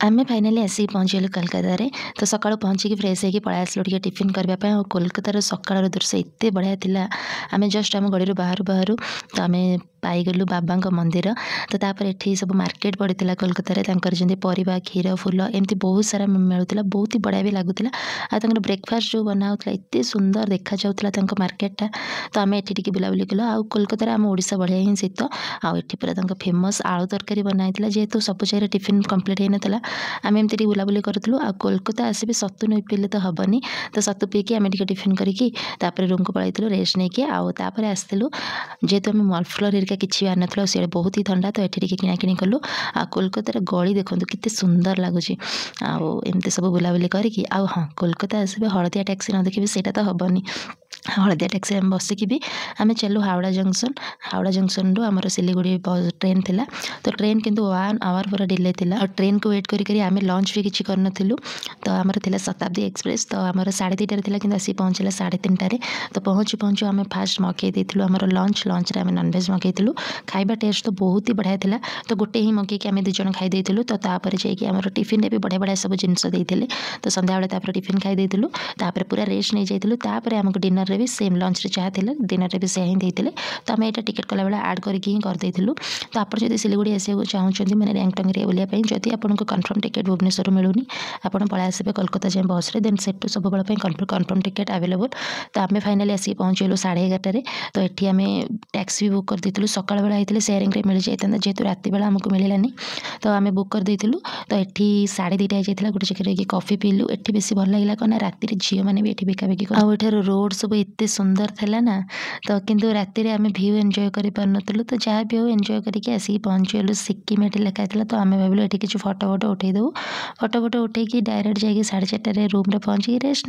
आमे फाइनाली आसिक पहुँचलु कोलकाता रे। तो सकाळु पहुँचिकी फ्रेश होइकी पळाइ आसिलु टिके टिफिन करबा पय। कोलकातार सकाळर दृश्य एते बढ़िया थिला। आमे जस्ट आम गड़ीरु बाहरु बाहरु तो आमे पाइगलु बाबांक मंदिर। तो तापर एठी सब मार्केट पड़िथिला कोलकाता रे। तांकर जेंति परिबा क्षीर फूल एमती बहुत सारा मिलुथिला। बहुत ही बढ़िया भी लागुथिला। आ तांकर ब्रेकफास्ट जो बना होतला एते सुंदर देखा जाउथला तांक मार्केटटा। तो आमे एठी टिके बुलाबुली कलो। आ कोलकाता रे आम ओडिशा बढ़िया ही शीत। आ एठी पुरा तांक फेमस आलू तरकारी बनाइथिला। जेहेतु सब चाइरे टिफिन कंप्लीट हे नथला आमे एमती टिके बुलाबुली करथलु। आ कोलकाता आसीबे सत्तु नै पिले तो हबनी। तो सत्तु पीकी आमे टिके टिफिन करिकी तापर रूम को पळाइथिलु रेस्ट नेकी। आ तापर आस्थिलु जेहेतु आमे मॉल फ्लोर हेरिका किछि आन नथलु। से बहुत ही ठंडा तो एठी टिके किना किनी कलु। आ कोलकातार गली देखंतु केते सुंदर लागुची। आ एमती सब बुलाबुली करिकी आ हां कोलकाता आसीबे हळदिया टैक्सी न देखिबे सेटा तो हबनी। हळदिया टैक्सी आम बसिकी भी आमे चलु हावड़ा जंक्शन। हावड़ा जंक्शन रु आमर सिलीगुड़ी ट्रेन थिला। तो ट्रेन किंतु 1 आवर पूरा डिले थिला। और ट्रेन को वेट करी करी आमे लंच भी किछि करनथिलु। तो आमर थिला शताब्दी एक्सप्रेस। तो आमर 2:30 रे थिला किंतु आसी पहुंचला 3:30 रे। तो पहुंचु पहुंचु आमे फास्ट मके देथिलु आमर लंच रे आमे नॉनवेज मकेइथिलु। खाइबा टेस्ट तो बहुत ही बढ़िया थिला। तो गोटे ही मके के आमे दु जण खाइ देथिलु। तो तापर जे कि आमर टिफिन रे भी बढ़िया बढ़िया सब जिंस देथिले। तो संध्या बेले तापर टिफिन खाइ देथिलु। तापर पूरा रेस्ट नै जाइथिलु। तापर हमको डिनर रे भी सेम लंच रे चाह थिला डिनर रे भी से ही देथिले। तो आमे एटा टिकट कला बेला ऐड करके ही कर देथिलु। तो आपण जदि सिलीगुड़ी आसिया चाहूचंदी माने रैंगटंग रे बुलिया पई जदि आपनको कंफर्म टिकट भुवनेश्वर मिलुनी आपण पळा आसीबे कोलकाता जाय बस रे देन सेट टू सब बेला पई कंफर्म टिकट अवेलेबल। तो आमे फाइनली आसी पहुंचेलु 11:30 रे। तो एठी आमे टैक्सी भी बुक कर देथिलु। सकाळ बेला आइथिले शेयरिंग रे मिल जायतन जेतु राती बेला हमको मिलिलानी। तो आमे बुक कर देथिलु। तो एठी 2:30 आ जायथिला गोटे जगह रे कॉफी पीलु। एठी बेसी भल लागिला कोना राती रे झियो माने भी एठी बेका बेकी कर। आ एठार रोड सब एते सुंदर थिला ना। तो किंतु राती रे आमे व्यू एन्जॉय करि पारनतलु। तो जहा भी हो एन्जॉय करिके आसी पहुंचेलु सिक्किम एठी लेखा थिला। तो आमे भाबिलु एठी किछि फोटो उठेइ दउ। फोटो उठेइकी डायरेक्ट जाइकी 4:30 रे रूम रे पहुंची रेस्ट